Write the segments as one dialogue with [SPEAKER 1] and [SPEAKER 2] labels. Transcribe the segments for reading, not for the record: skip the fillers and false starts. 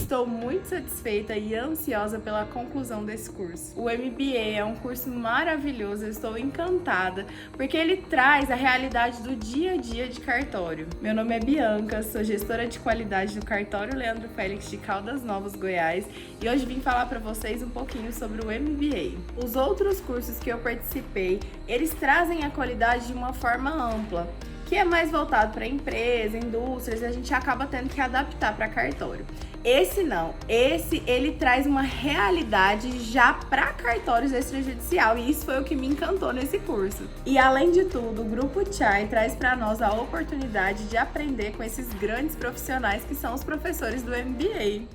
[SPEAKER 1] Estou muito satisfeita e ansiosa pela conclusão desse curso. O MBA é um curso maravilhoso, eu estou encantada, porque ele traz a realidade do dia a dia de cartório. Meu nome é Bianca, sou gestora de qualidade do cartório Leandro Félix de Caldas Novas, Goiás, e hoje vim falar para vocês um pouquinho sobre o MBA. Os outros cursos que eu participei, eles trazem a qualidade de uma forma ampla, que é mais voltado para empresa, indústrias, e a gente acaba tendo que adaptar para cartório. Esse não, ele traz uma realidade já para cartórios extrajudicial, e isso foi o que me encantou nesse curso. E além de tudo, o Grupo Chai traz para nós a oportunidade de aprender com esses grandes profissionais que são os professores do MBA.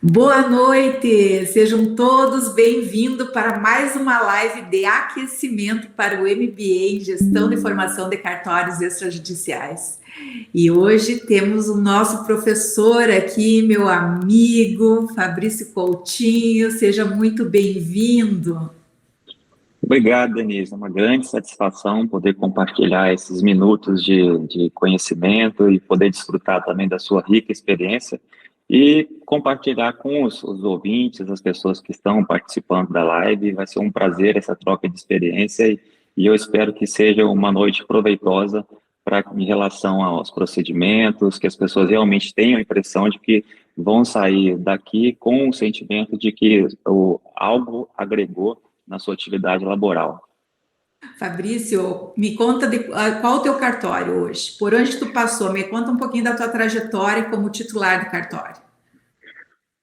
[SPEAKER 2] Boa noite, sejam todos bem-vindos para mais uma live de aquecimento para o MBA em Gestão de Formação de Cartórios Extrajudiciais. E hoje temos o nosso professor aqui, meu amigo Fabrício Coutinho, seja muito bem-vindo.
[SPEAKER 3] Obrigado, Denise, é uma grande satisfação poder compartilhar esses minutos de conhecimento e poder desfrutar também da sua rica experiência e compartilhar com os ouvintes, as pessoas que estão participando da live. Vai ser um prazer essa troca de experiência e eu espero que seja uma noite proveitosa em relação aos procedimentos, que as pessoas realmente tenham a impressão de que vão sair daqui com o sentimento de que algo agregou na sua atividade laboral.
[SPEAKER 2] Fabrício, me conta qual o teu cartório hoje, por onde tu passou, me conta um pouquinho da tua trajetória como titular do cartório.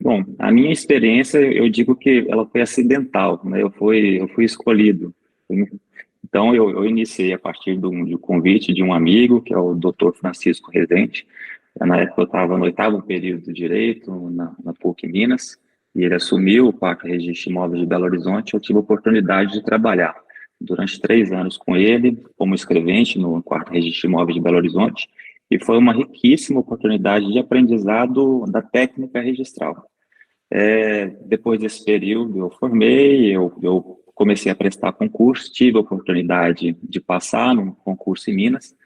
[SPEAKER 3] Bom, a minha experiência, eu digo que ela foi acidental, né? Eu fui escolhido. Então, eu iniciei a partir de um convite de um amigo, que é o Dr. Francisco Rezende. Na época eu estava no 8º período de Direito, na PUC Minas, e ele assumiu o 4º Registro de Imóveis de Belo Horizonte. Eu tive a oportunidade de trabalhar durante 3 anos com ele, como escrevente no 4º Registro de Imóveis de Belo Horizonte, e foi uma riquíssima oportunidade de aprendizado da técnica registral. Depois desse período, eu formei, eu comecei a prestar concurso, tive a oportunidade de passar num concurso em Minas,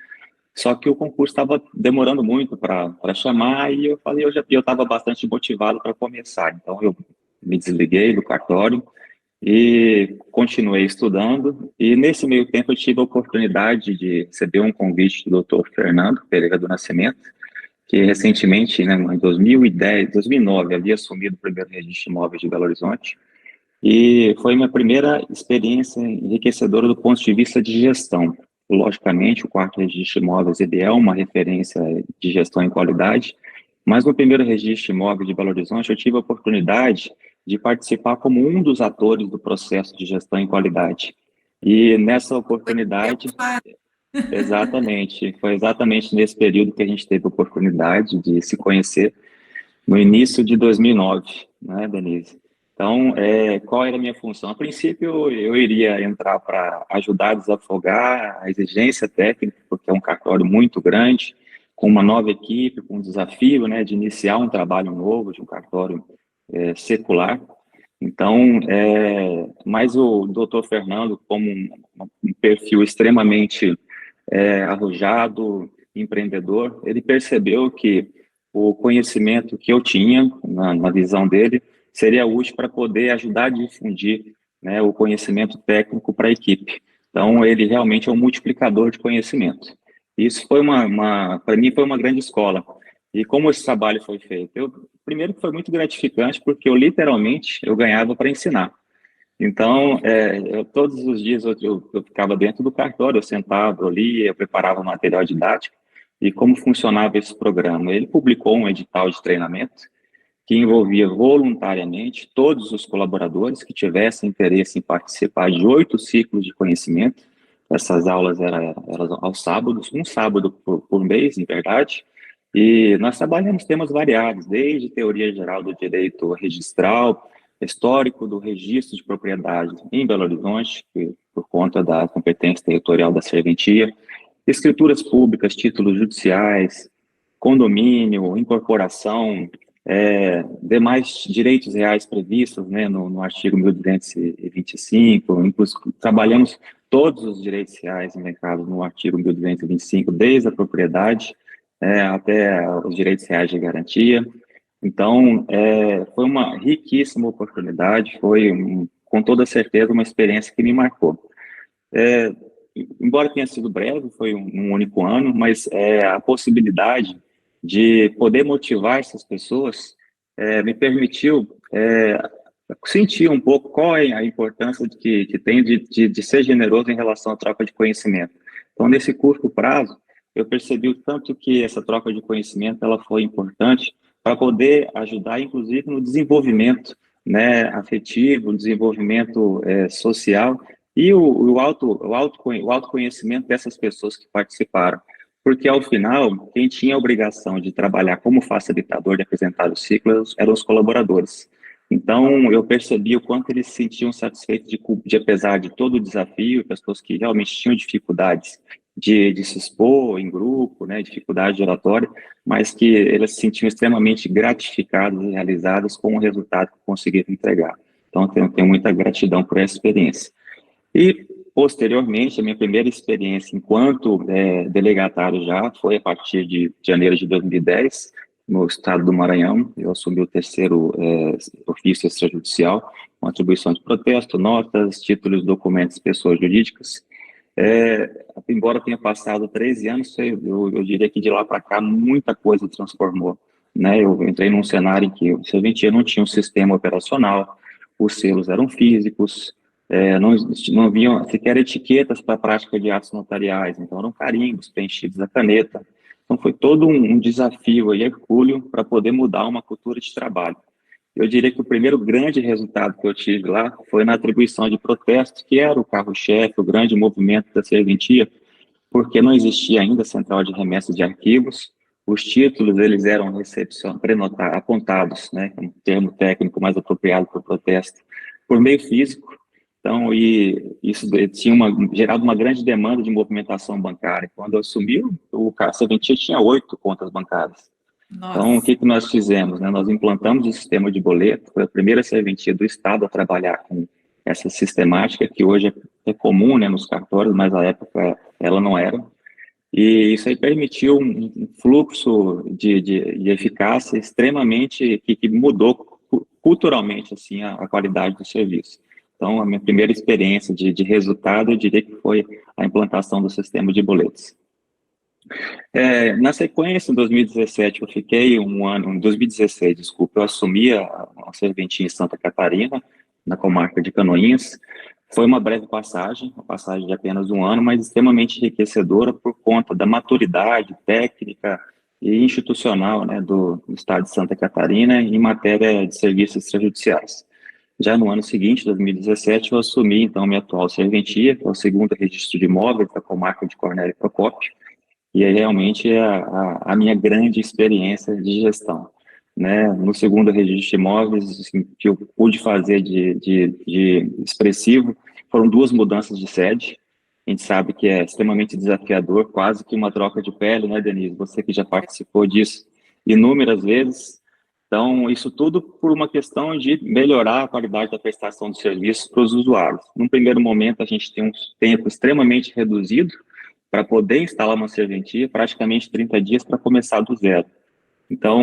[SPEAKER 3] só que o concurso estava demorando muito para chamar, e eu falei, eu estava bastante motivado para começar, então eu me desliguei do cartório e continuei estudando, e nesse meio tempo eu tive a oportunidade de receber um convite do Dr. Fernando Pereira do Nascimento, que recentemente, né, em 2009, havia assumido o 1º Registro de Imóveis de Belo Horizonte, e foi minha primeira experiência enriquecedora do ponto de vista de gestão. Logicamente, o 4º Registro de Imóveis ele é uma referência de gestão em qualidade, mas no 1º Registro de Imóveis de Belo Horizonte eu tive a oportunidade de participar como um dos atores do processo de gestão em qualidade. E nessa oportunidade... Exatamente, foi exatamente nesse período que a gente teve a oportunidade de se conhecer, no início de 2009, né, Denise? Então, qual era a minha função? A princípio, eu iria entrar para ajudar a desafogar a exigência técnica, porque é um cartório muito grande, com uma nova equipe, com um desafio, né, de iniciar um trabalho novo, de um cartório secular. Então, mas o Dr. Fernando, como um perfil extremamente arrojado, empreendedor, ele percebeu que o conhecimento que eu tinha, na visão dele, seria útil para poder ajudar a difundir, né, o conhecimento técnico para a equipe. Então, ele realmente é um multiplicador de conhecimento. Isso foi para mim, foi uma grande escola. E como esse trabalho foi feito? Primeiro que foi muito gratificante, porque eu ganhava para ensinar. Então, todos os dias eu ficava dentro do cartório, eu sentava, eu lia, eu preparava material didático. E como funcionava esse programa? Ele publicou um edital de treinamento que envolvia voluntariamente todos os colaboradores que tivessem interesse em participar de 8 ciclos de conhecimento. Essas aulas eram aos sábados, um sábado por mês, em verdade. E nós trabalhamos temas variados, desde teoria geral do direito registral, histórico do registro de propriedade em Belo Horizonte, por conta da competência territorial da serventia, escrituras públicas, títulos judiciais, condomínio, incorporação, demais direitos reais previstos, né, no artigo 1225, inclusive trabalhamos todos os direitos reais elencados no artigo 1225, desde a propriedade até os direitos reais de garantia. Então, foi uma riquíssima oportunidade, foi, com toda certeza, uma experiência que me marcou. É, embora tenha sido breve, foi um único ano, mas a possibilidade de poder motivar essas pessoas me permitiu sentir um pouco qual é a importância que tem de ser generoso em relação à troca de conhecimento. Então, nesse curto prazo, eu percebi o tanto que essa troca de conhecimento ela foi importante para poder ajudar, inclusive, no desenvolvimento, né, afetivo, no desenvolvimento social e o autoconhecimento dessas pessoas que participaram. Porque, ao final, quem tinha a obrigação de trabalhar como facilitador de apresentar os ciclos eram os colaboradores. Então, eu percebi o quanto eles se sentiam satisfeitos apesar de todo o desafio, pessoas que realmente tinham dificuldades de se expor em grupo, né, dificuldade de oratória, mas que eles se sentiam extremamente gratificados e realizados com o resultado que conseguiram entregar. Então, eu tenho muita gratidão por essa experiência. E, posteriormente, a minha primeira experiência enquanto delegatário já foi a partir de janeiro de 2010, no estado do Maranhão. Eu assumi o terceiro ofício extrajudicial, com atribuição de protesto, notas, títulos, documentos, pessoas jurídicas. Embora tenha passado 13 anos, eu diria que de lá para cá muita coisa transformou. Né? Eu entrei num cenário em que o serventia não tinha um sistema operacional, os selos eram físicos, não haviam sequer etiquetas para a prática de atos notariais, então eram carimbos preenchidos a caneta. Então foi todo um desafio e hercúleo para poder mudar uma cultura de trabalho. Eu diria que o primeiro grande resultado que eu tive lá foi na atribuição de protestos, que era o carro-chefe, o grande movimento da serventia, porque não existia ainda central de remessa de arquivos, os títulos eles eram apontados, né, um termo técnico mais apropriado para o protesto, por meio físico. Então, e isso tinha gerado uma grande demanda de movimentação bancária. Quando eu assumi, a serventia tinha 8 contas bancárias.
[SPEAKER 2] Nossa.
[SPEAKER 3] Então, o que nós fizemos? Né? Nós implantamos o sistema de boleto, foi a primeira serventia do Estado a trabalhar com essa sistemática, que hoje é comum, né, nos cartórios, mas na época ela não era. E isso aí permitiu um fluxo de eficácia extremamente, que mudou culturalmente assim, a qualidade do serviço. Então, a minha primeira experiência de resultado, eu diria que foi a implantação do sistema de boletos. Na sequência, em 2017, eu fiquei em 2016, desculpa, eu assumi a serventia em Santa Catarina, na comarca de Canoinhas. Foi uma breve passagem, uma passagem de apenas um ano, mas extremamente enriquecedora por conta da maturidade técnica e institucional, né, do estado de Santa Catarina em matéria de serviços extrajudiciais. Já no ano seguinte, 2017, eu assumi, então, minha atual serventia, que é o segundo registro de imóveis da comarca de Cornélio Procópio, e aí realmente é a minha grande experiência de gestão. Né? No segundo registro de imóveis, assim, que eu pude fazer de expressivo, foram 2 mudanças de sede. A gente sabe que é extremamente desafiador, quase que uma troca de pele, né, Denise? Você que já participou disso inúmeras vezes. Então, isso tudo por uma questão de melhorar a qualidade da prestação de serviço para os usuários. Num primeiro momento, a gente tem um tempo extremamente reduzido para poder instalar uma serventia, praticamente 30 dias para começar do zero. Então,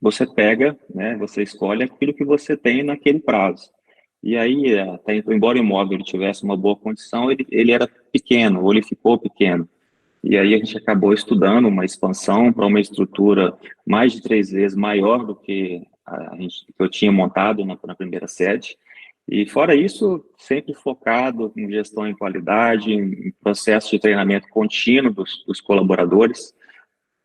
[SPEAKER 3] você pega, né, você escolhe aquilo que você tem naquele prazo. E aí, embora o imóvel ele tivesse uma boa condição, ele era pequeno, ou ele ficou pequeno. E aí a gente acabou estudando uma expansão para uma estrutura mais de 3 vezes maior do que que eu tinha montado na primeira sede. E fora isso, sempre focado em gestão em qualidade, em processo de treinamento contínuo dos colaboradores,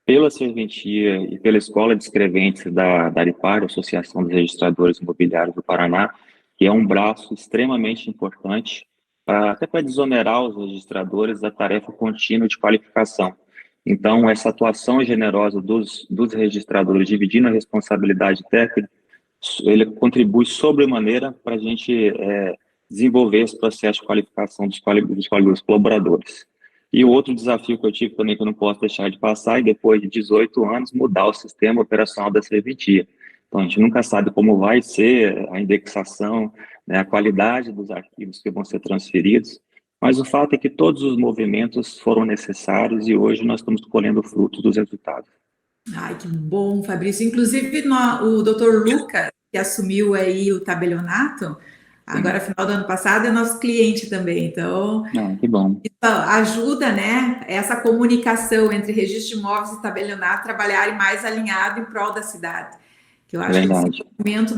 [SPEAKER 3] pela serventia e pela Escola de Escreventes da Aripar, Associação dos Registradores Imobiliários do Paraná, que é um braço extremamente importante, até para desonerar os registradores da tarefa contínua de qualificação. Então, essa atuação generosa dos registradores, dividindo a responsabilidade técnica, ele contribui sobremaneira para a gente desenvolver esse processo de qualificação dos colaboradores. E o outro desafio que eu tive também, que eu não posso deixar de passar, é depois de 18 anos, mudar o sistema operacional da serventia. Então, a gente nunca sabe como vai ser a indexação, né, a qualidade dos arquivos que vão ser transferidos, mas o fato é que todos os movimentos foram necessários e hoje nós estamos colhendo frutos dos resultados.
[SPEAKER 2] Ai, que bom, Fabrício. Inclusive, o doutor Lucas, que assumiu aí o tabelionato, agora,
[SPEAKER 3] Sim.
[SPEAKER 2] final do ano passado, é nosso cliente também. Então,
[SPEAKER 3] Ah, que bom.
[SPEAKER 2] ajuda, né, essa comunicação entre registro de imóveis e tabelionato trabalharem mais alinhado em prol da cidade. Que eu
[SPEAKER 3] É
[SPEAKER 2] acho que o
[SPEAKER 3] verdade.
[SPEAKER 2] desenvolvimento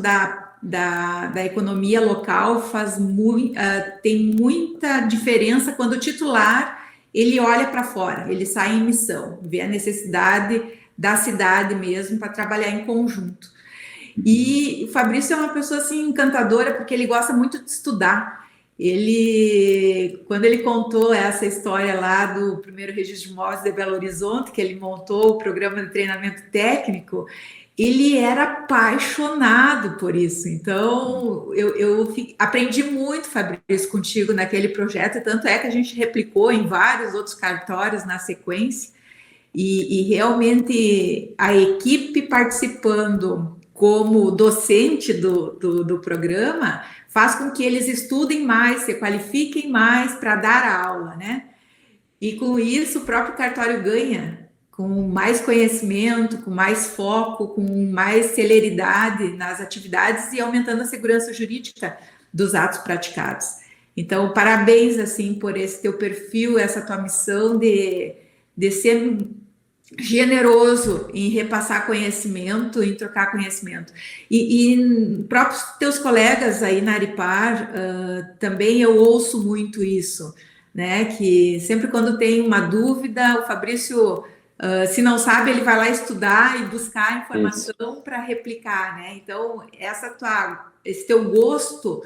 [SPEAKER 2] da economia local tem muita diferença quando o titular ele olha para fora, ele sai em missão, vê a necessidade da cidade mesmo para trabalhar em conjunto.
[SPEAKER 3] Uhum.
[SPEAKER 2] E o Fabrício é uma pessoa assim encantadora porque ele gosta muito de estudar. Ele, quando ele contou essa história lá do primeiro registro de imóveis de Belo Horizonte, que ele montou o programa de treinamento técnico, ele era apaixonado por isso. Então, aprendi muito, Fabrício, contigo naquele projeto, e tanto é que a gente replicou em vários outros cartórios na sequência. E realmente a equipe participando como docente do programa faz com que eles estudem mais, se qualifiquem mais para dar a aula, né? E com isso o próprio cartório ganha com mais conhecimento, com mais foco, com mais celeridade nas atividades e aumentando a segurança jurídica dos atos praticados. Então, parabéns assim por esse teu perfil, essa tua missão de ser generoso em repassar conhecimento, em trocar conhecimento. E próprios teus colegas aí na Aripar, também eu ouço muito isso, né? Que sempre quando tem uma dúvida, o Fabrício, se não sabe, ele vai lá estudar e buscar
[SPEAKER 3] Isso.
[SPEAKER 2] informação para replicar, né? Então, esse teu gosto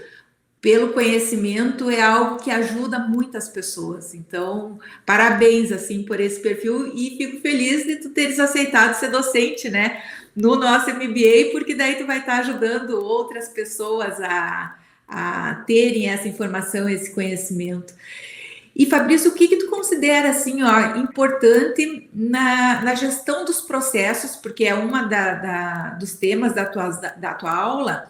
[SPEAKER 2] pelo conhecimento é algo que ajuda muitas pessoas. Então, parabéns assim por esse perfil e fico feliz de tu teres aceitado ser docente, né, no nosso MBA, porque daí tu vai estar ajudando outras pessoas a terem essa informação, esse conhecimento. E Fabrício, o que tu considera assim, ó, importante na gestão dos processos, porque é uma dos temas da tua aula,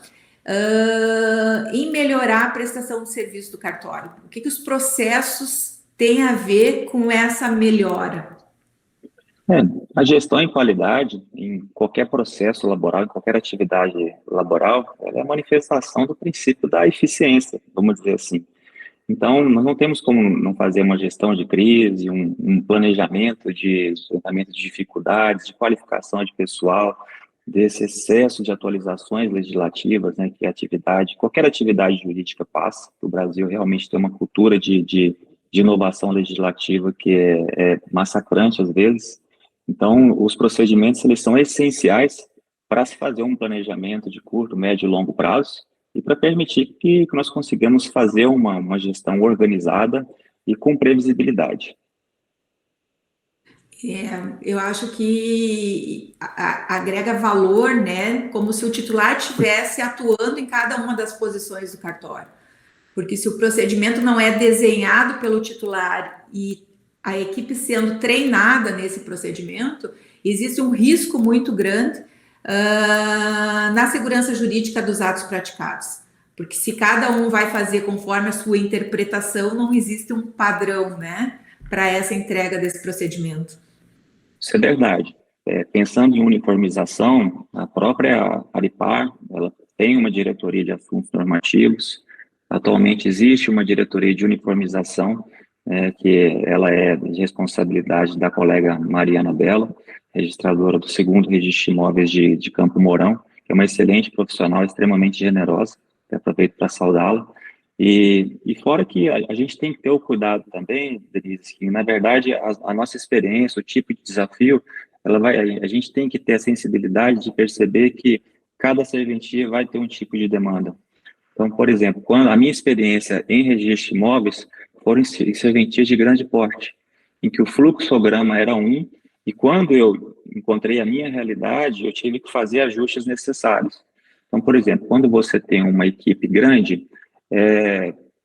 [SPEAKER 2] em melhorar a prestação de serviço do cartório? O que os processos têm a ver com essa melhora?
[SPEAKER 3] É, a gestão em qualidade, em qualquer processo laboral, em qualquer atividade laboral, ela é a manifestação do princípio da eficiência, vamos dizer assim. Então, nós não temos como não fazer uma gestão de crise, um planejamento de enfrentamento de dificuldades, de qualificação de pessoal, desse excesso de atualizações legislativas, né, que a atividade, qualquer atividade jurídica passa. O Brasil realmente tem uma cultura de inovação legislativa que é massacrante às vezes. Então, os procedimentos, eles são essenciais para se fazer um planejamento de curto, médio e longo prazo, e para permitir que nós consigamos fazer uma gestão organizada e com previsibilidade.
[SPEAKER 2] Eu acho que agrega valor, né? Como se o titular estivesse atuando em cada uma das posições do cartório. Porque se o procedimento não é desenhado pelo titular e a equipe sendo treinada nesse procedimento, existe um risco muito grande na segurança jurídica dos atos praticados. Porque se cada um vai fazer conforme a sua interpretação, não existe um padrão, né, para essa entrega desse procedimento.
[SPEAKER 3] Isso é verdade. Pensando em uniformização, a própria Aripar, ela tem uma diretoria de assuntos normativos. Atualmente existe uma diretoria de uniformização, que ela é de responsabilidade da colega Mariana Bela, registradora do segundo registro de imóveis de Campo Mourão, que é uma excelente profissional, extremamente generosa. Aproveito para saudá-la. E fora que a gente tem que ter o cuidado também, Denise, que na verdade a nossa experiência, o tipo de desafio, a gente tem que ter a sensibilidade de perceber que cada serventia vai ter um tipo de demanda. Então, por exemplo, quando a minha experiência em registro de imóveis foram em serventias de grande porte, em que o fluxograma era um, e quando eu encontrei a minha realidade, eu tive que fazer ajustes necessários. Então, por exemplo, quando você tem uma equipe grande,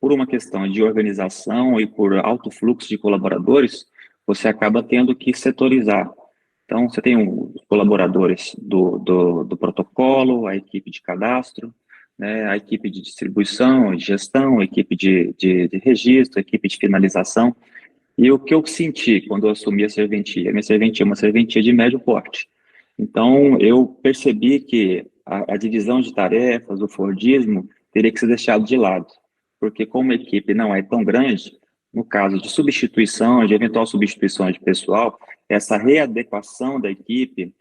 [SPEAKER 3] por uma questão de organização e por alto fluxo de colaboradores, você acaba tendo que setorizar. Então, você tem os colaboradores do protocolo, a equipe de cadastro, né, a equipe de distribuição, de gestão, a equipe de registro, a equipe de finalização. E o que eu senti quando eu assumi a serventia? A minha serventia é uma serventia de médio porte. Então, eu percebi que a divisão de tarefas, o Fordismo, teria que ser deixado de lado, porque como a equipe não é tão grande, no caso de substituição, de eventual substituição de pessoal, essa readequação da equipe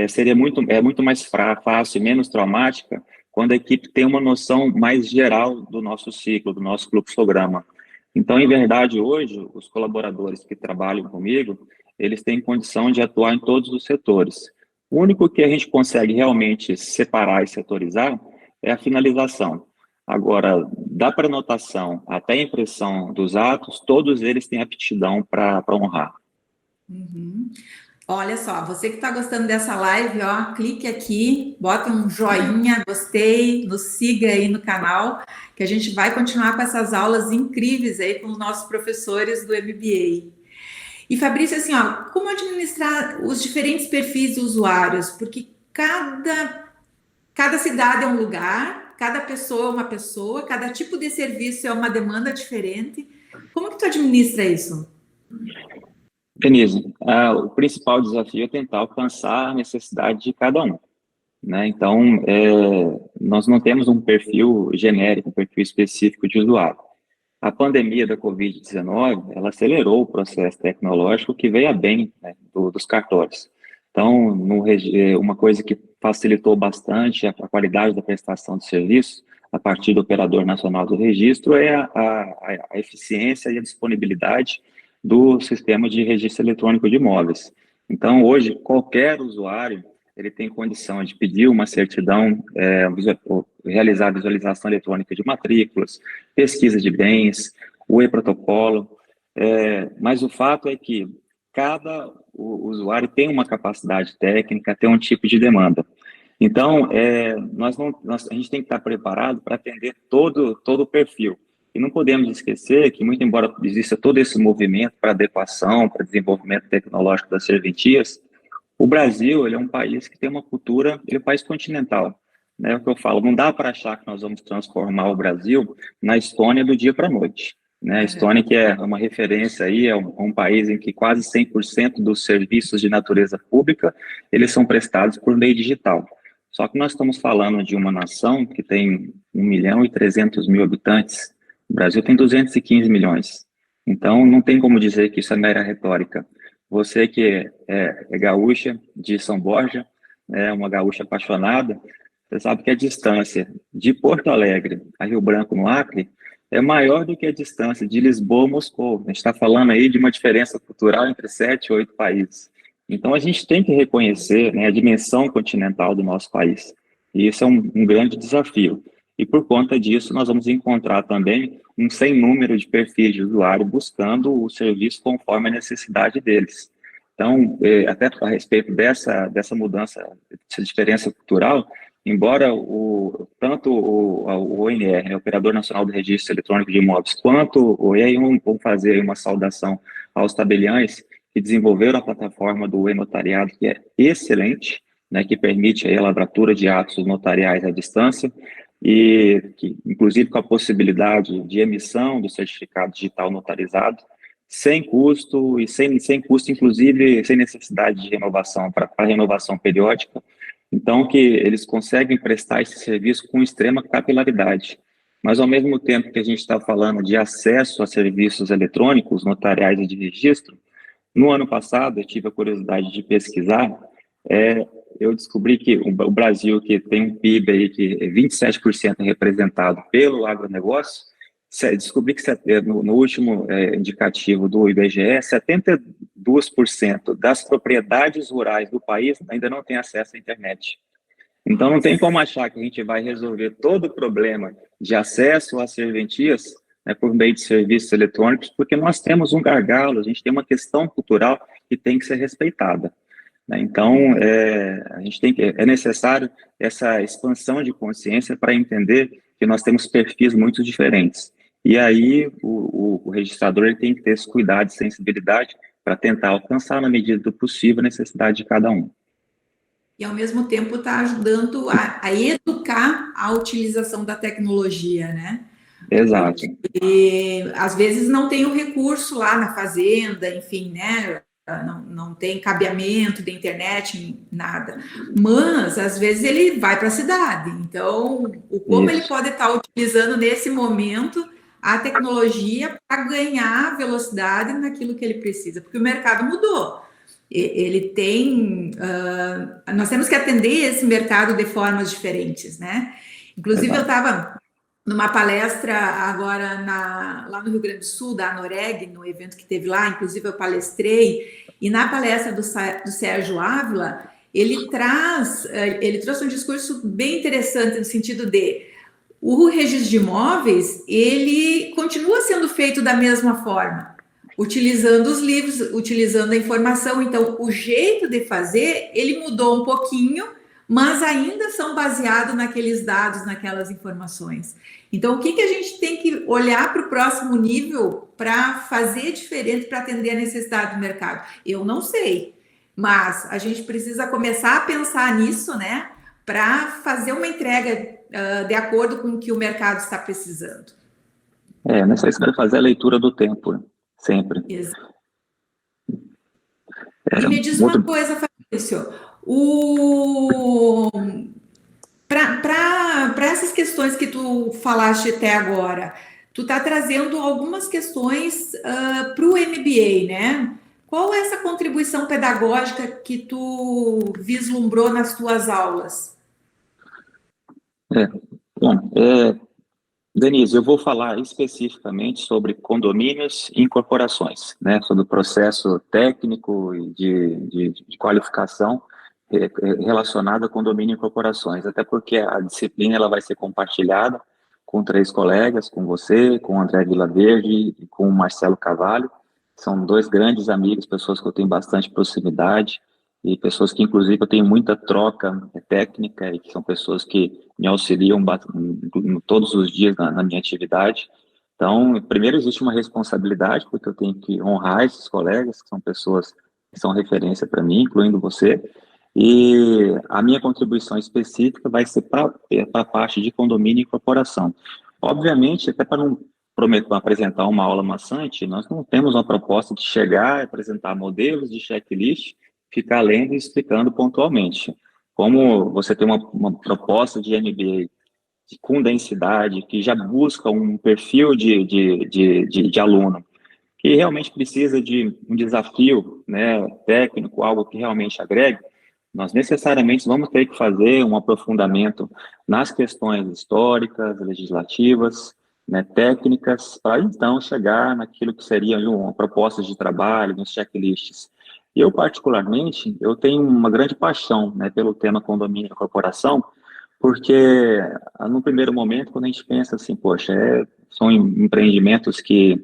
[SPEAKER 3] seria muito mais fácil e menos traumática quando a equipe tem uma noção mais geral do nosso ciclo, do nosso fluxograma. Então, em verdade, hoje, os colaboradores que trabalham comigo, eles têm condição de atuar em todos os setores. O único que a gente consegue realmente separar e setorizar é a finalização. Agora, da prenotação até a impressão dos atos, todos eles têm aptidão para honrar.
[SPEAKER 2] Uhum. Olha só, você que está gostando dessa live, ó, clique aqui, bota um joinha, gostei, nos siga aí no canal, que a gente vai continuar com essas aulas incríveis aí com os nossos professores do MBA. E Fabrício, assim, ó, como administrar os diferentes perfis de usuários? Porque cada cidade é um lugar, cada pessoa é uma pessoa, cada tipo de serviço é uma demanda diferente. Como que tu administra isso?
[SPEAKER 3] Denise, o principal desafio é tentar alcançar a necessidade de cada um, né? Então, nós não temos um perfil genérico, um perfil específico de usuário. A pandemia da Covid-19, ela acelerou o processo tecnológico que veio a bem, né, dos cartórios. Então, uma coisa que facilitou bastante a qualidade da prestação de serviço a partir do Operador Nacional do Registro é a eficiência e a disponibilidade do sistema de registro eletrônico de imóveis. Então, hoje, qualquer usuário, ele tem condição de pedir uma certidão, realizar a visualização eletrônica de matrículas, pesquisa de bens, o e-protocolo, mas o fato é que cada usuário tem uma capacidade técnica, tem um tipo de demanda. Então, a gente tem que estar preparado para atender todo o perfil. E não podemos esquecer que, muito embora exista todo esse movimento para adequação, para desenvolvimento tecnológico das serventias, o Brasil, ele é um país que tem uma cultura, ele é um país continental, né? É o que eu falo, não dá para achar que nós vamos transformar o Brasil na Estônia do dia para a noite, né? A Estônia, que é uma referência aí, é um país em que quase 100% dos serviços de natureza pública, eles são prestados por meio digital. Só que nós estamos falando de uma nação que tem 1.300.000 habitantes, o Brasil tem 215 milhões. Então, não tem como dizer que isso é mera retórica. Você que é gaúcha de São Borja, é uma gaúcha apaixonada, você sabe que a distância de Porto Alegre a Rio Branco, no Acre, é maior do que a distância de Lisboa a Moscou. A gente está falando aí de uma diferença cultural entre 7 e 8 países. Então, a gente tem que reconhecer, né, a dimensão continental do nosso país. E isso é um grande desafio. E por conta disso, nós vamos encontrar também um sem número de perfis de usuário buscando o serviço conforme a necessidade deles. Então, até a respeito dessa mudança, dessa diferença cultural, embora tanto o ONR, né, Operador Nacional do Registro Eletrônico de Imóveis, quanto o EI1 vão fazer uma saudação aos tabeliães que desenvolveram a plataforma do e-notariado, que é excelente, né, que permite aí a lavratura de atos notariais à distância, e que, inclusive, com a possibilidade de emissão do certificado digital notarizado, sem custo, e sem custo, inclusive, sem necessidade de renovação, para renovação periódica. Então, que eles conseguem prestar esse serviço com extrema capilaridade. Mas, ao mesmo tempo que a gente está falando de acesso a serviços eletrônicos, notariais e de registro, no ano passado, eu tive a curiosidade de pesquisar, eu descobri que o Brasil, que tem um PIB aí que é 27% representado pelo agronegócio, descobri que no último indicativo do IBGE, 72% das propriedades rurais do país ainda não têm acesso à internet. Então, não tem como achar que a gente vai resolver todo o problema de acesso às serventias, né, por meio de serviços eletrônicos, porque nós temos um gargalo, a gente tem uma questão cultural que tem que ser respeitada. Então, é necessário essa expansão de consciência para entender que nós temos perfis muito diferentes. E aí, o registrador ele tem que ter esse cuidado e sensibilidade para tentar alcançar, na medida do possível, a necessidade de cada um.
[SPEAKER 2] E, ao mesmo tempo, está ajudando a educar a utilização da tecnologia, né?
[SPEAKER 3] Exato.
[SPEAKER 2] E, às vezes, não tem o recurso lá na fazenda, enfim, né? não tem cabeamento da internet, nada. Mas, às vezes, ele vai para a cidade. Então, como ele pode estar utilizando nesse momento a tecnologia para ganhar velocidade naquilo que ele precisa, porque o mercado mudou. Ele tem... nós temos que atender esse mercado de formas diferentes, né? Inclusive, eu estava numa palestra agora lá no Rio Grande do Sul, da Anoreg, no evento que teve lá, inclusive eu palestrei, e na palestra do Sérgio Ávila, ele trouxe um discurso bem interessante no sentido de o registro de imóveis, ele continua sendo feito da mesma forma, utilizando os livros, utilizando a informação. Então, o jeito de fazer, ele mudou um pouquinho, mas ainda são baseados naqueles dados, naquelas informações. Então, o que a gente tem que olhar para o próximo nível para fazer diferente, para atender a necessidade do mercado? Eu não sei, mas a gente precisa começar a pensar nisso, né, para fazer uma entrega de acordo com o que o mercado está precisando.
[SPEAKER 3] Necessário fazer a leitura do tempo, sempre.
[SPEAKER 2] Exato. E me diz uma coisa, Fabrício, para essas questões que tu falaste até agora, tu está trazendo algumas questões para o MBA, né? Qual é essa contribuição pedagógica que tu vislumbrou nas tuas aulas?
[SPEAKER 3] Denise, eu vou falar especificamente sobre condomínios e incorporações, né? Sobre o processo técnico e de qualificação relacionado a condomínio e incorporações, até porque a disciplina ela vai ser compartilhada com 3 colegas, com você, com o André Vilaverde e com o Marcelo Carvalho. São 2 grandes amigos, pessoas que eu tenho bastante proximidade e pessoas que, inclusive, eu tenho muita troca técnica e que são pessoas que me auxiliam todos os dias na minha atividade. Então, primeiro, existe uma responsabilidade, porque eu tenho que honrar esses colegas, que são pessoas que são referência para mim, incluindo você, e a minha contribuição específica vai ser para a parte de condomínio e incorporação. Obviamente, até para não apresentar uma aula maçante, nós não temos uma proposta de chegar e apresentar modelos de checklist, ficar lendo e explicando pontualmente. Como você tem uma proposta de MBA com densidade, que já busca um perfil de aluno, que realmente precisa de um desafio, né, técnico, algo que realmente agregue, nós necessariamente vamos ter que fazer um aprofundamento nas questões históricas, legislativas, né, técnicas, para então chegar naquilo que seria uma proposta de trabalho, nos checklists. Eu, particularmente, eu tenho uma grande paixão, né, pelo tema condomínio e corporação, porque no primeiro momento, quando a gente pensa assim, poxa, são empreendimentos que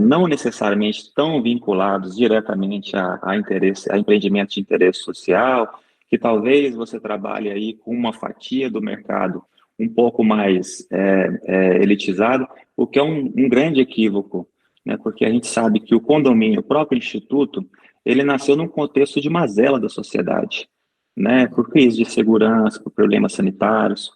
[SPEAKER 3] não necessariamente estão vinculados diretamente a empreendimentos de interesse social, que talvez você trabalhe aí com uma fatia do mercado um pouco mais elitizado, o que é um grande equívoco, né, porque a gente sabe que o condomínio, o próprio instituto, ele nasceu num contexto de mazela da sociedade, né, por crise de segurança, por problemas sanitários,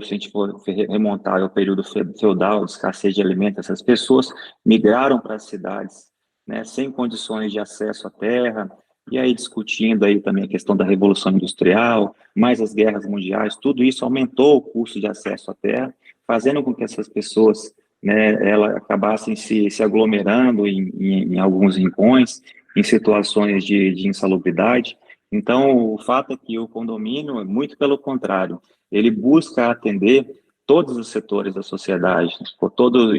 [SPEAKER 3] se a gente for remontar ao período feudal, de escassez de alimentos, essas pessoas migraram para as cidades, né, sem condições de acesso à terra, e aí discutindo aí também a questão da Revolução Industrial, mais as guerras mundiais, tudo isso aumentou o custo de acesso à terra, fazendo com que essas pessoas, né, elas acabassem se aglomerando em alguns rincões, em situações de insalubridade. Então, o fato é que o condomínio, muito pelo contrário, ele busca atender todos os setores da sociedade,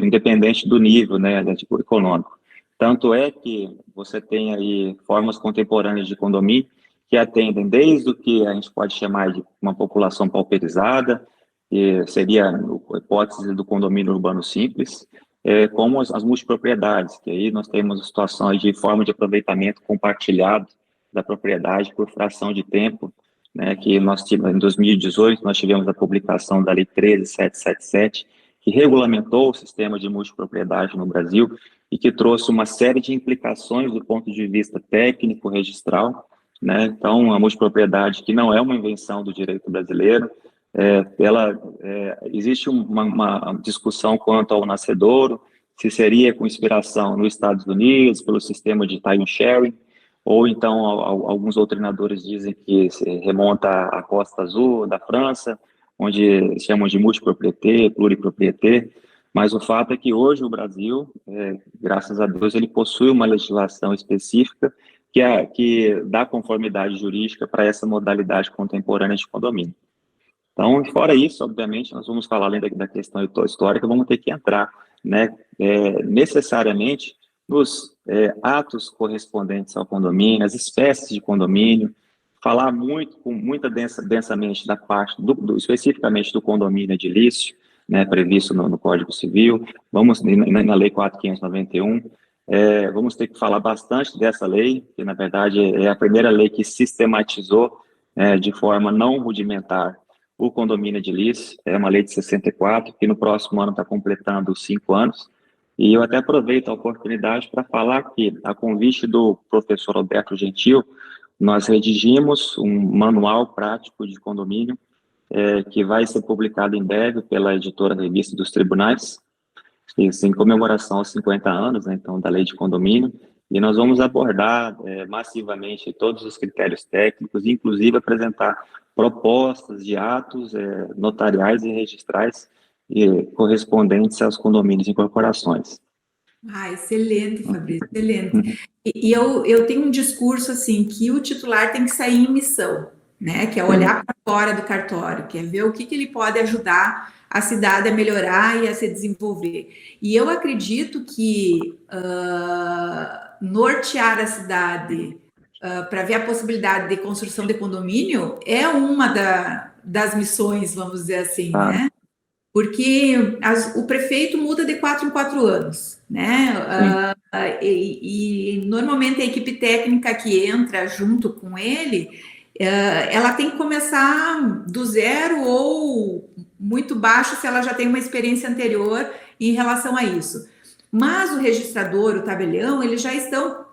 [SPEAKER 3] independente do nível, né, tipo, econômico. Tanto é que você tem aí formas contemporâneas de condomínio que atendem desde o que a gente pode chamar de uma população pauperizada, que seria a hipótese do condomínio urbano simples, como as multipropriedades, que aí nós temos situações de forma de aproveitamento compartilhado da propriedade por fração de tempo, né, que nós tivemos, em 2018, nós tivemos a publicação da Lei 13.777, que regulamentou o sistema de multipropriedade no Brasil e que trouxe uma série de implicações do ponto de vista técnico, registral, né? Então, a multipropriedade, que não é uma invenção do direito brasileiro, existe uma discussão quanto ao nascedouro, se seria com inspiração nos Estados Unidos, pelo sistema de time sharing, ou então alguns doutrinadores dizem que se remonta à Costa Azul da França, onde chamam de multipropriété, pluripropriété, mas o fato é que hoje o Brasil, graças a Deus, ele possui uma legislação específica que dá conformidade jurídica para essa modalidade contemporânea de condomínio. Então, fora isso, obviamente, nós vamos falar além da questão histórica, vamos ter que entrar, né, necessariamente nos atos correspondentes ao condomínio, as espécies de condomínio, falar densamente da parte, especificamente do condomínio edilício, né, previsto no Código Civil, vamos na Lei 4.591, vamos ter que falar bastante dessa lei, que na verdade é a primeira lei que sistematizou de forma não rudimentar o condomínio edilício, é uma lei de 64, que no próximo ano está completando 5 anos, e eu até aproveito a oportunidade para falar que, a convite do professor Alberto Gentil, nós redigimos um manual prático de condomínio, que vai ser publicado em breve pela editora Revista dos Tribunais, em comemoração aos 50 anos, né, então, da lei de condomínio, e nós vamos abordar massivamente todos os critérios técnicos, inclusive apresentar propostas de atos notariais e registrais correspondentes aos condomínios e corporações.
[SPEAKER 2] Excelente, Fabrício, excelente. E eu tenho um discurso assim, que o titular tem que sair em missão, né? Que é olhar para fora do cartório, que é ver o que ele pode ajudar a cidade a melhorar e a se desenvolver. E eu acredito que nortear a cidade para ver a possibilidade de construção de condomínio é uma das missões, vamos dizer assim, né? Porque o prefeito muda de 4 em 4 anos, né? E normalmente a equipe técnica que entra junto com ele, ela tem que começar do zero ou muito baixo se ela já tem uma experiência anterior em relação a isso. Mas o registrador, o tabelião, eles já estão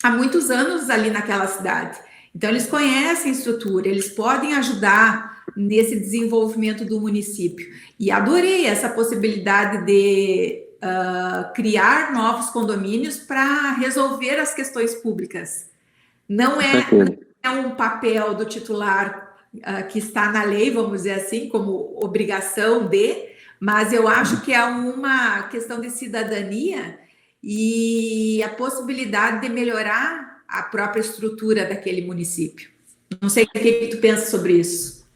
[SPEAKER 2] há muitos anos ali naquela cidade. Então, eles conhecem a estrutura, eles podem ajudar nesse desenvolvimento do município. E adorei essa possibilidade de criar novos condomínios para resolver as questões públicas. Não é um papel do titular que está na lei, vamos dizer assim, como obrigação mas eu acho que é uma questão de cidadania e a possibilidade de melhorar a própria estrutura daquele município. Não sei o que tu pensa sobre isso.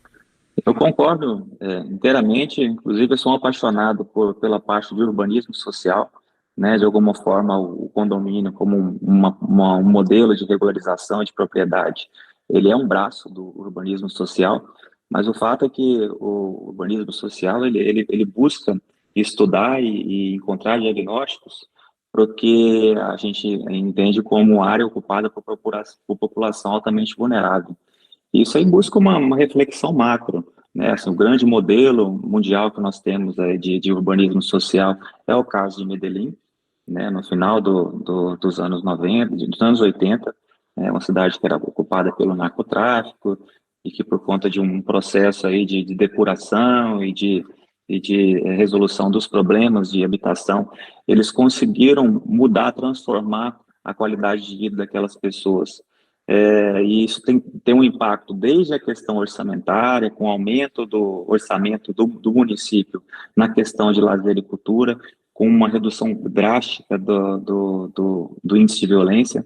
[SPEAKER 3] Eu concordo inteiramente, inclusive eu sou um apaixonado pela parte de urbanismo social, né, de alguma forma o condomínio como um modelo de regularização de propriedade, ele é um braço do urbanismo social, mas o fato é que o urbanismo social, ele busca estudar e encontrar diagnósticos porque a gente entende como área ocupada por população altamente vulnerável. Isso aí busca uma reflexão macro, né? Assim, o grande modelo mundial que nós temos de urbanismo social é o caso de Medellín, né? No final dos anos 90, dos anos 80, uma cidade que era ocupada pelo narcotráfico e que por conta de um processo aí de depuração e de resolução dos problemas de habitação, eles conseguiram mudar, transformar a qualidade de vida daquelas pessoas. E isso tem um impacto desde a questão orçamentária, com o aumento do orçamento do município na questão de lazer e cultura, com uma redução drástica do índice de violência,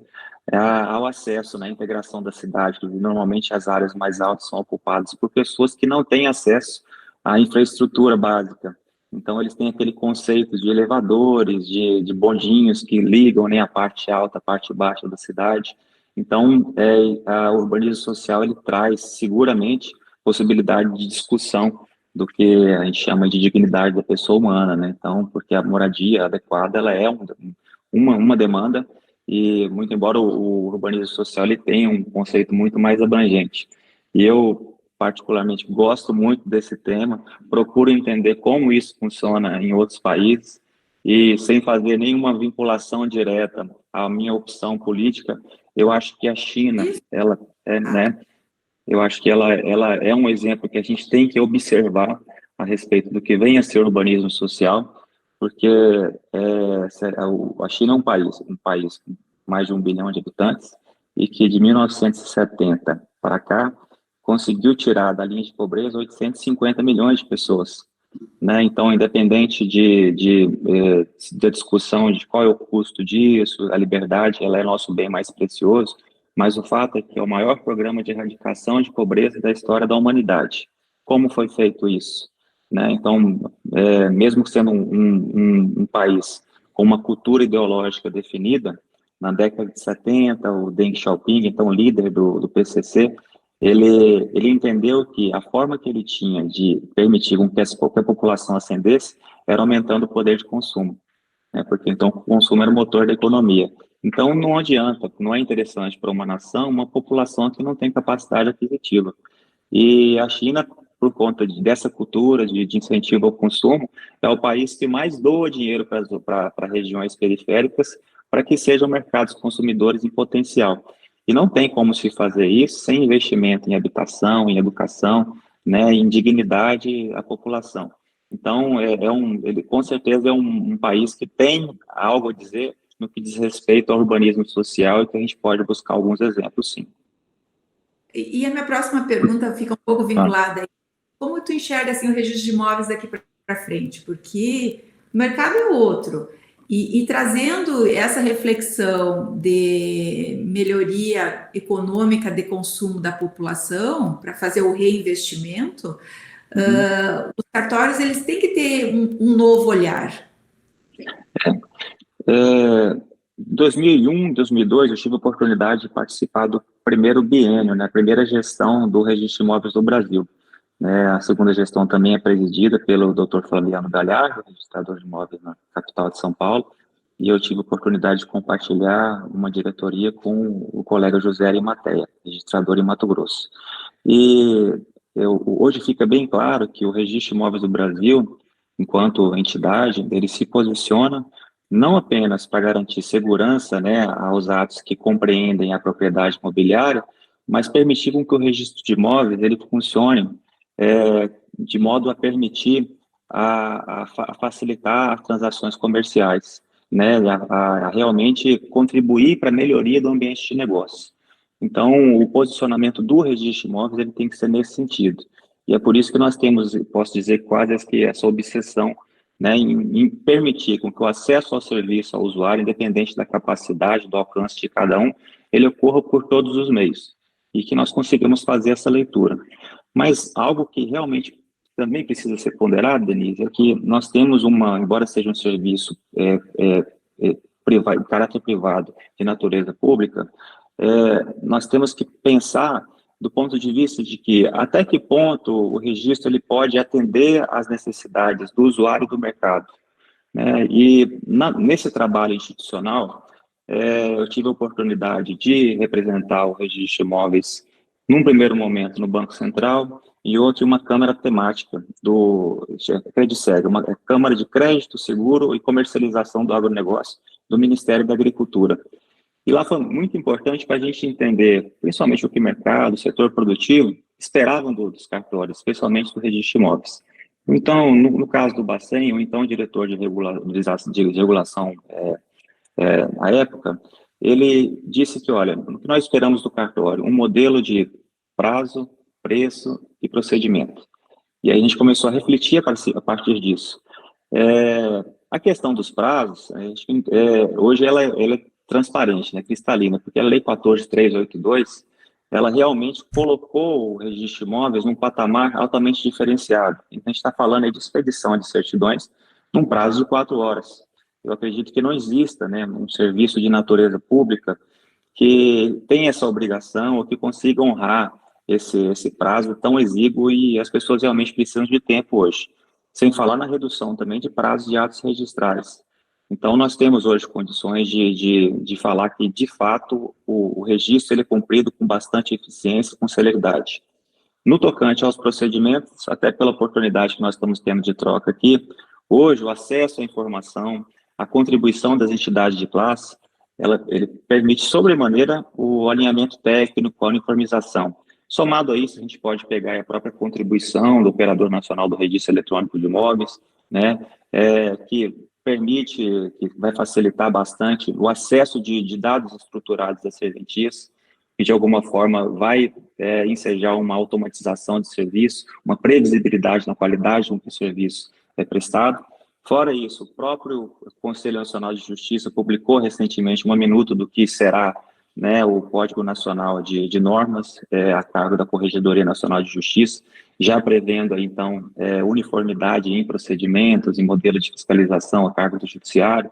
[SPEAKER 3] ao acesso, na integração da cidade, que normalmente as áreas mais altas são ocupadas por pessoas que não têm acesso à infraestrutura básica. Então, eles têm aquele conceito de elevadores, de bondinhos que ligam, né, a parte alta, a parte baixa da cidade. Então, o urbanismo social, ele traz seguramente possibilidade de discussão do que a gente chama de dignidade da pessoa humana, né? Então, porque a moradia adequada, ela é uma demanda, e muito embora o urbanismo social ele tenha um conceito muito mais abrangente. E eu, particularmente, gosto muito desse tema, procuro entender como isso funciona em outros países, e sem fazer nenhuma vinculação direta à minha opção política, eu acho que a China, ela né, eu acho que ela é um exemplo que a gente tem que observar a respeito do que vem a ser urbanismo social, porque a China é um país com mais de 1 bilhão de habitantes, e que de 1970 para cá conseguiu tirar da linha de pobreza 850 milhões de pessoas, né? Então, independente da discussão de qual é o custo disso, a liberdade, ela é nosso bem mais precioso, mas o fato é que é o maior programa de erradicação de pobreza da história da humanidade. Como foi feito isso? Né? Então, mesmo sendo um país com uma cultura ideológica definida, na década de 70, o Deng Xiaoping, então líder do PCC, ele entendeu que a forma que ele tinha de permitir que a população ascendesse era aumentando o poder de consumo, né? Porque então o consumo era o motor da economia. Então não adianta, não é interessante para uma nação uma população que não tem capacidade aquisitiva. E a China, por conta dessa cultura de incentivo ao consumo, é o país que mais doa dinheiro para regiões periféricas para que sejam mercados consumidores em potencial. E não tem como se fazer isso sem investimento em habitação, em educação, né, em dignidade à população. Então, ele com certeza é um país que tem algo a dizer no que diz respeito ao urbanismo social e que a gente pode buscar alguns exemplos, sim.
[SPEAKER 2] E a minha próxima pergunta fica um pouco vinculada aí. Como tu enxerga assim, o registro de imóveis daqui para frente? Porque o mercado é outro. E trazendo essa reflexão de melhoria econômica de consumo da população para fazer o reinvestimento, os cartórios eles têm que ter um novo olhar.
[SPEAKER 3] 2001, 2002, eu tive a oportunidade de participar do primeiro biênio, né, a primeira gestão do Registro de Imóveis do Brasil. Né, a segunda gestão também é presidida pelo Dr. Flaviano Galhardo, registrador de imóveis na capital de São Paulo, e eu tive a oportunidade de compartilhar uma diretoria com o colega José Arimateia, registrador em Mato Grosso. E hoje fica bem claro que o Registro de Imóveis do Brasil, enquanto entidade, ele se posiciona não apenas para garantir segurança, né, aos atos que compreendem a propriedade imobiliária, mas permitir com que o registro de imóveis ele funcione de modo a permitir a facilitar as transações comerciais, né, a realmente contribuir para a melhoria do ambiente de negócio. Então, o posicionamento do registro de imóveis ele tem que ser nesse sentido. E é por isso que nós temos, posso dizer, quase que essa obsessão, né, em permitir com que o acesso ao serviço ao usuário, independente da capacidade, do alcance de cada um, ele ocorra por todos os meios e que nós consigamos fazer essa leitura. Mas algo que realmente também precisa ser ponderado, Denise, é que nós temos embora seja um serviço de caráter privado de natureza pública, nós temos que pensar do ponto de vista de que até que ponto o registro ele pode atender às necessidades do usuário e do mercado, né? E nesse trabalho institucional, eu tive a oportunidade de representar o registro de imóveis num primeiro momento no Banco Central e outro em uma câmara temática do Crediseg, uma câmara de crédito, seguro e comercialização do agronegócio do Ministério da Agricultura. E lá foi muito importante para a gente entender, principalmente o que o mercado, o setor produtivo, esperavam dos cartórios, especialmente do registro de imóveis. Então, no caso do Bacen, o então diretor de regulação à época, ele disse que, olha, o que nós esperamos do cartório? Um modelo de prazo, preço e procedimento. E aí a gente começou a refletir a partir disso. A questão dos prazos, hoje ela é transparente, né, cristalina, porque a Lei 14.382, ela realmente colocou o registro de imóveis num patamar altamente diferenciado. Então, a gente está falando aí de expedição de certidões num prazo de 4 horas. Eu acredito que não exista, né, um serviço de natureza pública que tenha essa obrigação ou que consiga honrar esse prazo tão exíguo e as pessoas realmente precisam de tempo hoje. Sem falar na redução também de prazos de atos registrais. Então, nós temos hoje condições de falar que, de fato, o registro ele é cumprido com bastante eficiência, com celeridade. No tocante aos procedimentos, até pela oportunidade que nós estamos tendo de troca aqui, hoje o acesso à informação, a contribuição das entidades de classe, ele permite sobremaneira o alinhamento técnico, a uniformização. Somado a isso, a gente pode pegar a própria contribuição do Operador Nacional do Registro Eletrônico de Imóveis, né, que vai facilitar bastante o acesso de dados estruturados das serventias. que de alguma forma vai ensejar uma automatização de serviço, uma previsibilidade na qualidade com que o serviço é prestado. Fora isso, o próprio Conselho Nacional de Justiça publicou recentemente uma minuta do que será, né, o Código Nacional de Normas a cargo da Corregedoria Nacional de Justiça, já prevendo, então, uniformidade em procedimentos, em modelo de fiscalização a cargo do Judiciário.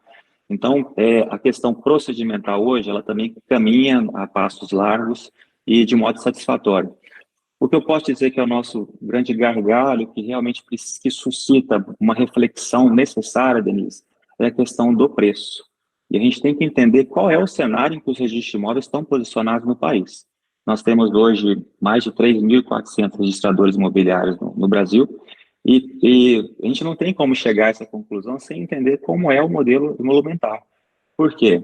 [SPEAKER 3] Então, a questão procedimental hoje, ela também caminha a passos largos e de modo satisfatório. O que eu posso dizer que é o nosso grande gargalo, que realmente que suscita uma reflexão necessária, Denise, é a questão do preço. E a gente tem que entender qual é o cenário em que os registros de imóveis estão posicionados no país. Nós temos hoje mais de 3.400 registradores imobiliários no Brasil, e a gente não tem como chegar a essa conclusão sem entender como é o modelo emolumentar. Por quê?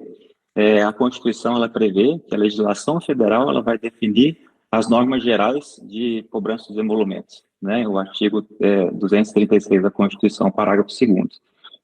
[SPEAKER 3] A Constituição ela prevê que a legislação federal ela vai definir as normas gerais de cobrança dos emolumentos, né? O artigo 236 da Constituição, parágrafo 2º.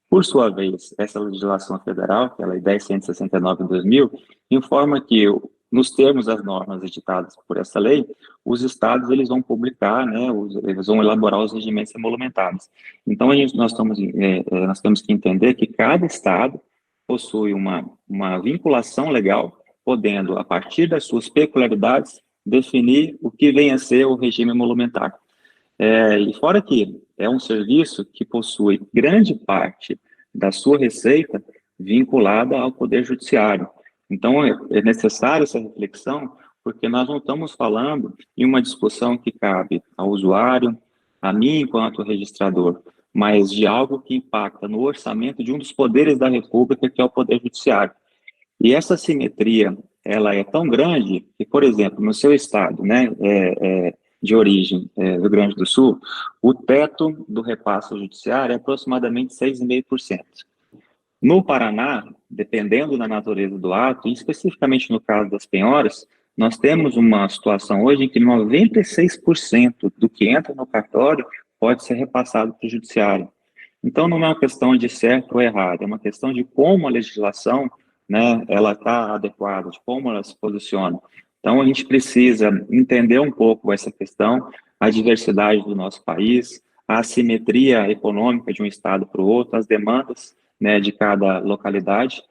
[SPEAKER 3] Por sua vez, essa legislação federal, que é a Lei 10.169 de 2000, informa que, nos termos das normas editadas por essa lei, os estados eles vão publicar, né, eles vão elaborar os regimentos emolumentados. Então, nós temos que entender que cada estado possui uma vinculação legal, podendo, a partir das suas peculiaridades, definir o que vem a ser o regime emolumentar. E fora que é um serviço que possui grande parte da sua receita vinculada ao Poder Judiciário. Então, é necessária essa reflexão, porque nós não estamos falando em uma discussão que cabe ao usuário, a mim enquanto registrador, mas de algo que impacta no orçamento de um dos poderes da República, que é o Poder Judiciário. E essa simetria, ela é tão grande que, por exemplo, no seu estado, né, de origem, Rio Grande do Sul, o teto do repasse ao judiciário é aproximadamente 6,5%. No Paraná, dependendo da natureza do ato, e especificamente no caso das penhoras, nós temos uma situação hoje em que 96% do que entra no cartório pode ser repassado para o judiciário. Então, não é uma questão de certo ou errado, é uma questão de como a legislação, né, ela está adequada, de como ela se posiciona. Então, a gente precisa entender um pouco essa questão, a diversidade do nosso país, a assimetria econômica de um estado para o outro, as demandas, né, de cada localidade,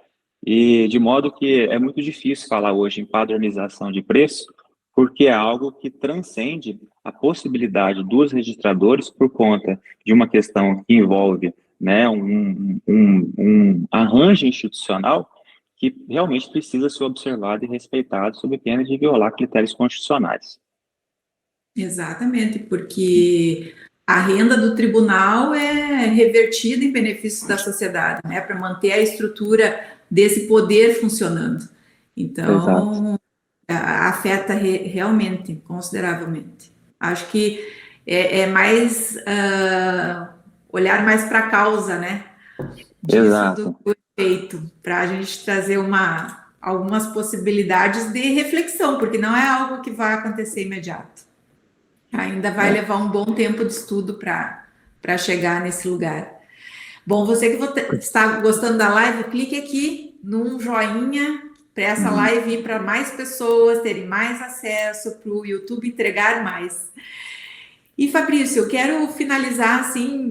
[SPEAKER 3] e de modo que é muito difícil falar hoje em padronização de preço, porque é algo que transcende a possibilidade dos registradores por conta de uma questão que envolve, né, um arranjo institucional que realmente precisa ser observado e respeitado sob pena de violar critérios constitucionais.
[SPEAKER 2] Exatamente, porque a renda do tribunal é revertida em benefício da sociedade, né, para manter a estrutura desse poder funcionando. Então, afeta realmente, consideravelmente. Acho que é mais olhar mais para a causa, né, disso do efeito, para a gente trazer algumas possibilidades de reflexão, porque não é algo que vai acontecer imediato. Ainda vai levar um bom tempo de estudo para chegar nesse lugar. Bom, você que está gostando da live, clique aqui num joinha para essa live ir para mais pessoas, terem mais acesso, para o YouTube entregar mais. E, Fabrício, eu quero finalizar, assim,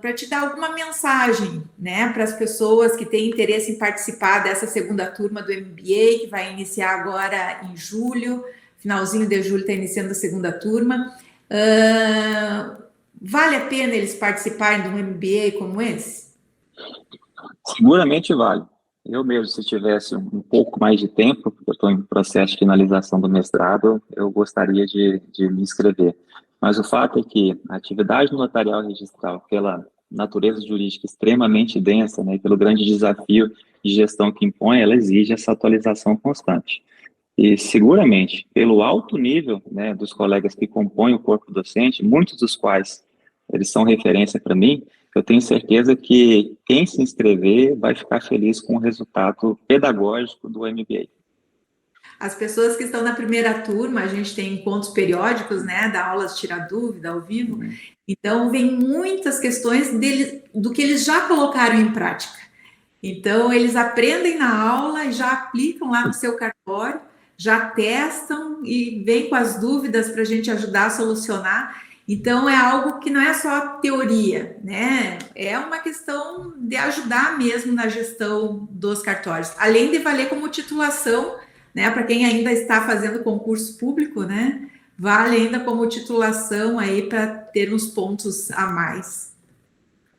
[SPEAKER 2] para te dar alguma mensagem, né, para as pessoas que têm interesse em participar dessa segunda turma do MBA, que vai iniciar agora em julho, finalzinho de julho está iniciando a segunda turma. Vale a pena eles participarem de um MBA como esse?
[SPEAKER 3] Seguramente vale. Eu mesmo, se tivesse um pouco mais de tempo, porque eu estou em processo de finalização do mestrado, eu gostaria de me inscrever. Mas o fato é que a atividade notarial registral, pela natureza jurídica extremamente densa, né, pelo grande desafio de gestão que impõe, ela exige essa atualização constante. E seguramente, pelo alto nível, né, dos colegas que compõem o corpo docente, muitos dos quais eles são referência para mim, eu tenho certeza que quem se inscrever vai ficar feliz com o resultado pedagógico do MBA.
[SPEAKER 2] As pessoas que estão na primeira turma, a gente tem encontros periódicos, né, da aulas tirar dúvida ao vivo, então vem muitas questões do que eles já colocaram em prática. Então, eles aprendem na aula e já aplicam lá no seu cartório, já testam e vêm com as dúvidas para a gente ajudar a solucionar. Então, é algo que não é só teoria, né? É uma questão de ajudar mesmo na gestão dos cartórios, além de valer como titulação, né? Para quem ainda está fazendo concurso público, né? Vale ainda como titulação aí para ter uns pontos a mais.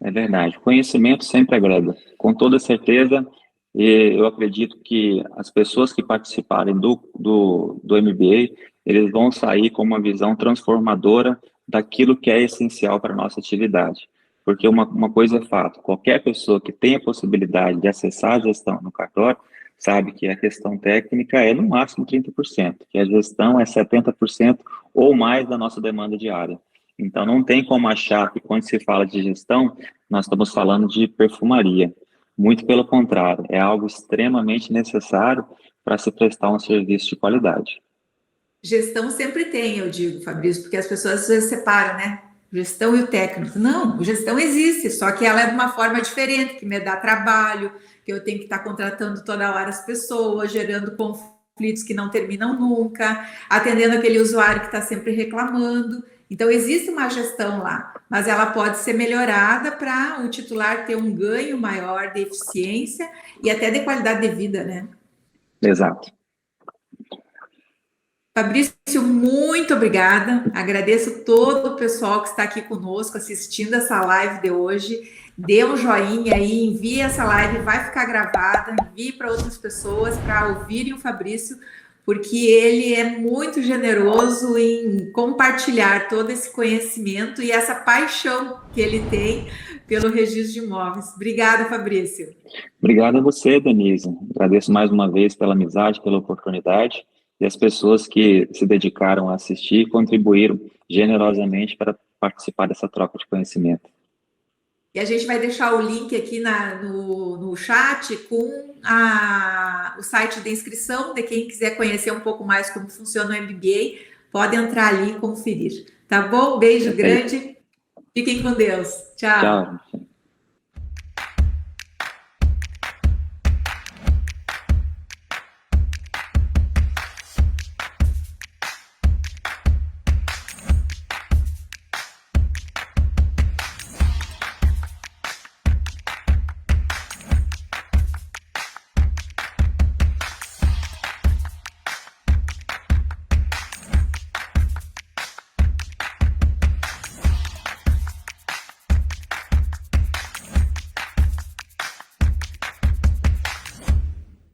[SPEAKER 3] É verdade. Conhecimento sempre agrega. Com toda certeza, e eu acredito que as pessoas que participarem do MBA, eles vão sair com uma visão transformadora daquilo que é essencial para a nossa atividade. Porque uma coisa é fato, qualquer pessoa que tenha possibilidade de acessar a gestão no cartório, sabe que a questão técnica é no máximo 30%, que a gestão é 70% ou mais da nossa demanda diária. Então, não tem como achar que quando se fala de gestão, nós estamos falando de perfumaria. Muito pelo contrário, é algo extremamente necessário para se prestar um serviço de qualidade.
[SPEAKER 2] Gestão sempre tem, eu digo, Fabrício, porque as pessoas às vezes separam, né? Gestão e o técnico. Não, gestão existe, só que ela é de uma forma diferente, que me dá trabalho, que eu tenho que estar contratando toda hora as pessoas, gerando conflitos que não terminam nunca, atendendo aquele usuário que está sempre reclamando. Então, existe uma gestão lá, mas ela pode ser melhorada para o titular ter um ganho maior de eficiência e até de qualidade de vida, né?
[SPEAKER 3] Exato.
[SPEAKER 2] Fabrício, muito obrigada. Agradeço todo o pessoal que está aqui conosco assistindo essa live de hoje. Dê um joinha aí, envie essa live, vai ficar gravada, envie para outras pessoas para ouvirem o Fabrício, porque ele é muito generoso em compartilhar todo esse conhecimento e essa paixão que ele tem pelo registro de imóveis. Obrigada, Fabrício.
[SPEAKER 3] Obrigado a você, Denise. Agradeço mais uma vez pela amizade, pela oportunidade e as pessoas que se dedicaram a assistir e contribuíram generosamente para participar dessa troca de conhecimento.
[SPEAKER 2] E a gente vai deixar o link aqui no chat com o site de inscrição de quem quiser conhecer um pouco mais como funciona o MBA, pode entrar ali e conferir. Tá bom? Beijo grande. Fiquem com Deus. Tchau.
[SPEAKER 3] Tchau.